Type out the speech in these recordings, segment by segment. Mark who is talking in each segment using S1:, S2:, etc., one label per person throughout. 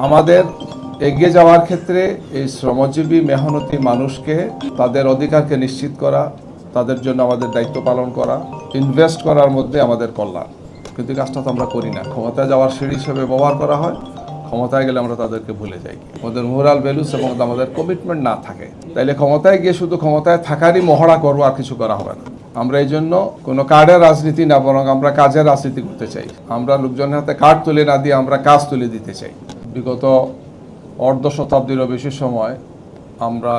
S1: আমাদের এগিয়ে যাওয়ার ক্ষেত্রে এই শ্রমজীবী মেহনতি মানুষকে তাদের অধিকারকে নিশ্চিত করা, তাদের জন্য আমাদের দায়িত্ব পালন করা, ইনভেস্ট করার মধ্যে আমাদের কল্যাণ। কিন্তু কাজটা তো আমরা করি না। ক্ষমতায় যাওয়ার সিঁড়ি হিসেবে ব্যবহার করা হয়, ক্ষমতায় গেলে আমরা তাদেরকে ভুলে যাই। আমাদের মোরাল ভ্যালুস এবং আমাদের কমিটমেন্ট না থাকে, তাইলে ক্ষমতায় গিয়ে শুধু ক্ষমতায় থাকারই মহড়া করবো, আর কিছু করা হবে না। আমরা এই জন্য কোনো কার্ডের রাজনীতি না, বরং আমরা কাজের রাজনীতি করতে চাই। আমরা লোকজনের হাতে কার্ড তুলে না দিয়ে আমরা কাজ তুলে দিতে চাই। বিগত অর্ধ শতাব্দীরও বেশি সময় আমরা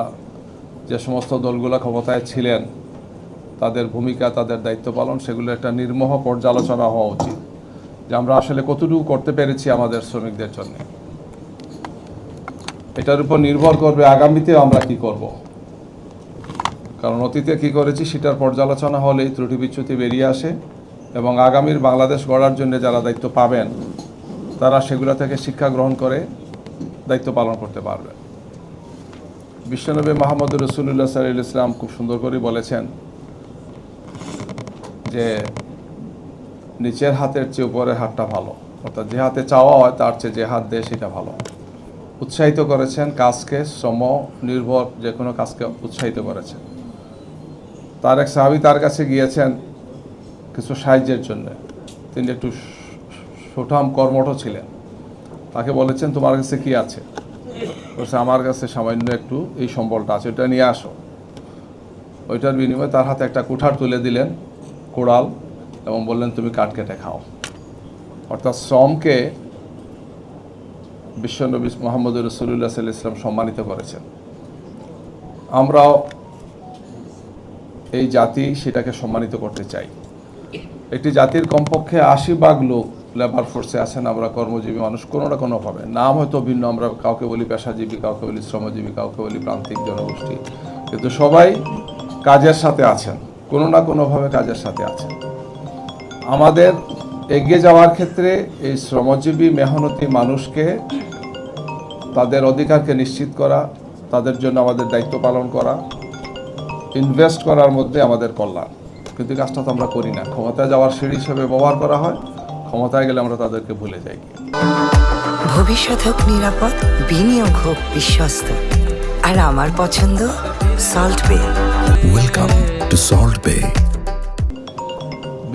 S1: যে সমস্ত দলগুলো ক্ষমতায় ছিলেন, তাদের ভূমিকা, তাদের দায়িত্ব পালন, সেগুলো একটা নির্মোহ পর্যালোচনা হওয়া উচিত, যে আমরা আসলে কতটুকু করতে পেরেছি আমাদের শ্রমিকদের জন্য। এটার উপর নির্ভর করবে আগামীতে আমরা কি করব। কারণ অতীতে কি করেছি সেটার পর্যালোচনা হলেই ত্রুটি বিচ্যুতি বেরিয়ে আসে, এবং আগামীর বাংলাদেশ গড়ার জন্য যারা দায়িত্ব পাবেন তারা সেগুলো থেকে শিক্ষা গ্রহণ করে দায়িত্ব পালন করতে পারবে। বিশ্বনবী মুহাম্মদ রাসূলুল্লাহ সাল্লাল্লাহু আলাইহি ওয়াসাল্লাম খুব সুন্দর করে বলেছেন যে নিচের হাতের চেয়ে উপরের হাতটা ভালো, অর্থাৎ যে হাতে চাওয়া হয় তার চেয়ে যে হাত দেয় সেটা ভালো। উৎসাহিত করেছেন কাজকে, শ্রম নির্ভর যে কোনো কাজকে উৎসাহিত করেছেন। তার এক সাহাবী তার কাছে গিয়েছেন কিছু সাহায্যের জন্য। তিনি একটু সুঠাম কর্মঠ ছিলেন। তাকে বলেছেন, তোমার কাছে কি আছে? বলছে, আমার কাছে সামান্য একটু এই সম্বলটা আছে, ওইটা নিয়ে আসো। ওইটার বিনিময়ে তার হাতে একটা কুঠার তুলে দিলেন, কোড়াল, এবং বললেন, তুমি কাঠ কেটে খাও। অর্থাৎ শ্রমকে বিশ্বনবী মুহাম্মদ রাসূলুল্লাহ সাল্লাল্লাহু আলাইহি ওয়াসাল্লাম সম্মানিত করেছেন। আমরাও এই জাতি সেটাকে সম্মানিত করতে চাই। একটি জাতির কমপক্ষে ৮০% লোক লেবার ফোর্সে আছেন, আমরা কর্মজীবী মানুষ, কোনো না কোনোভাবে। নাম হয়তো ভিন্ন, আমরা কাউকে বলি পেশাজীবী, কাউকে বলি শ্রমজীবী, কাউকে বলি প্রান্তিক জনগোষ্ঠী, কিন্তু সবাই কাজের সাথে আছেন, কোনো না কোনোভাবে কাজের সাথে আছেন। আমাদের এগিয়ে যাওয়ার ক্ষেত্রে এই শ্রমজীবী মেহনতি মানুষকে তাদের অধিকারকে নিশ্চিত করা, তাদের জন্য আমাদের দায়িত্ব পালন করা, ইনভেস্ট করার মধ্যে আমাদের কল্যাণ। কিন্তু কাজটা তো আমরা করি না। ক্ষমতায় যাওয়ার সিঁড়ি হিসেবে ব্যবহার করা হয়, ক্ষমতায় গেলে আমরা তাদেরকে ভুলে যাই।
S2: ভবিষ্যৎ হোক নিরাপদ, বিনিয়োগ হোক বিশ্বস্ত, আর আমার পছন্দ সল্ট বে।
S3: ওয়েলকাম টু সল্ট বে।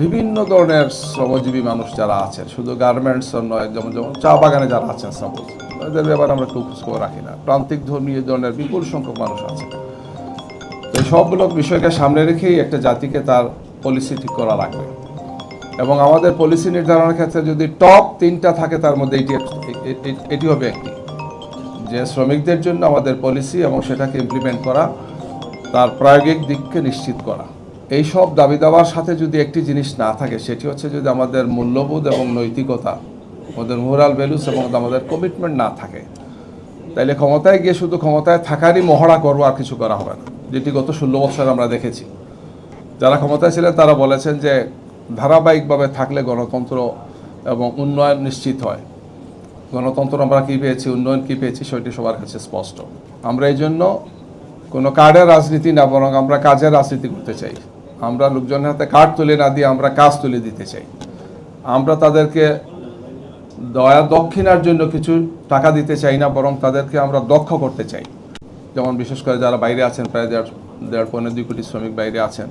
S1: বিভিন্ন ধরনের শ্রমজীবী মানুষ যারা আছেন, শুধু গার্মেন্টস নয়, যেমন চা বাগানে যারা আছেন, সাপোজ, এদের ব্যাপারে আমরা খুব খোঁজ রাখি না। প্রান্তিক ধর্মীয় ধরনের বিপুল সংখ্যক মানুষ আছে। তো এই সবগুলো বিষয়কে সামনে রেখেই একটা জাতিকে তার পলিসি ঠিক করা লাগবে, এবং আমাদের পলিসি নির্ধারণের ক্ষেত্রে যদি টপ 3টা থাকে, তার মধ্যে এটি হবে একটি, যে শ্রমিকদের জন্য আমাদের পলিসি এবং সেটাকে ইমপ্লিমেন্ট করা, তার প্রায়োগিক দিককে নিশ্চিত করা। এই সব দাবি দাওয়ার সাথে যদি একটি জিনিস না থাকে, সেটি হচ্ছে যদি আমাদের মূল্যবোধ এবং নৈতিকতা, আমাদের মোরাল ভ্যালুস এবং আমাদের কমিটমেন্ট না থাকে, তাইলে ক্ষমতায় গিয়ে শুধু ক্ষমতায় থাকারই মহড়া করবো, আর কিছু করা হবে না। যেটি গত 16 বছর আমরা দেখেছি। যারা ক্ষমতায় ছিলেন তারা বলেছেন যে ধারাবাহিকভাবে থাকলে গণতন্ত্র এবং উন্নয়ন নিশ্চিত হয়। গণতন্ত্র আমরা কী পেয়েছি, উন্নয়ন কী পেয়েছি, সেটি সবার কাছে স্পষ্ট। আমরা এই জন্য কোনো কার্ডের রাজনীতি না, বরং আমরা কাজের রাজনীতি করতে চাই। আমরা লোকজনের হাতে কার্ড তুলে না দিয়ে আমরা কাজ তুলে দিতে চাই। আমরা তাদেরকে দয়া দক্ষিণার জন্য কিছু টাকা দিতে চাই না, বরং তাদেরকে আমরা দক্ষ করতে চাই। যেমন বিশেষ করে যারা বাইরে আছেন, প্রায় 1.5-2 কোটি শ্রমিক বাইরে আছেন,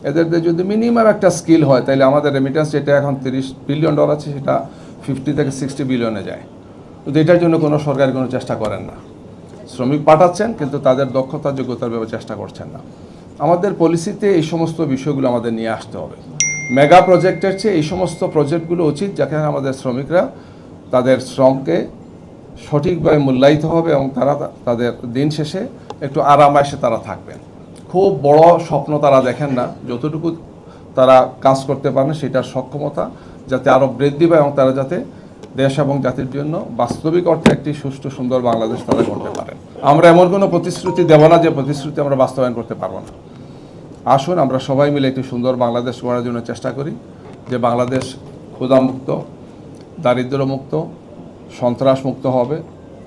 S1: এদের যদি মিনিমাম একটা স্কিল হয়, তাহলে আমাদের রেমিটেন্স যেটা এখন $30 বিলিয়ন আছে, সেটা 50 থেকে 60 বিলিয়নে যায়। কিন্তু এটার জন্য কোনো সরকার কোনো চেষ্টা করেন না। শ্রমিক পাঠাচ্ছেন, কিন্তু তাদের দক্ষতা যোগ্যতার ব্যাপারে চেষ্টা করছেন না। আমাদের পলিসিতে এই সমস্ত বিষয়গুলো আমাদের নিয়ে আসতে হবে। মেগা প্রজেক্টের চেয়ে এই সমস্ত প্রজেক্টগুলো উচিত, যেখানে আমাদের শ্রমিকরা তাদের শ্রমকে সঠিকভাবে মূল্যায়িত হবে, এবং তারা তাদের দিন শেষে একটু আরামায়েশে তারা থাকবেন। খুব বড় স্বপ্ন তারা দেখেন না, যতটুকু তারা কাজ করতে পারেন সেটার সক্ষমতা যাতে আরও বৃদ্ধি পায়, এবং তারা যাতে দেশ এবং জাতির জন্য বাস্তবিক অর্থে একটি সুষ্ঠু সুন্দর বাংলাদেশ তারা করতে পারেন। আমরা এমন কোনো প্রতিশ্রুতি দেব না যে প্রতিশ্রুতি আমরা বাস্তবায়ন করতে পারবো না। আসুন আমরা সবাই মিলে একটি সুন্দর বাংলাদেশ গড়ার জন্য চেষ্টা করি, যে বাংলাদেশ ক্ষুধামুক্ত, দারিদ্র্যমুক্ত, সন্ত্রাসমুক্ত হবে,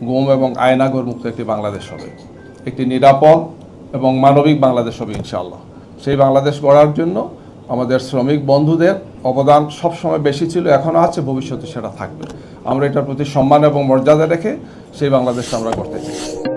S1: গুম এবং আয়নাঘর মুক্ত একটি বাংলাদেশ হবে, একটি নিরাপদ এবং মানবিক বাংলাদেশ হবে ইনশাআল্লাহ। সেই বাংলাদেশ গড়ার জন্য আমাদের শ্রমিক বন্ধুদের অবদান সবসময় বেশি ছিল, এখনও আছে, ভবিষ্যতে সেটা থাকবে। আমরা এটার প্রতি সম্মান এবং মর্যাদা রেখে সেই বাংলাদেশটা আমরা করতে চাই।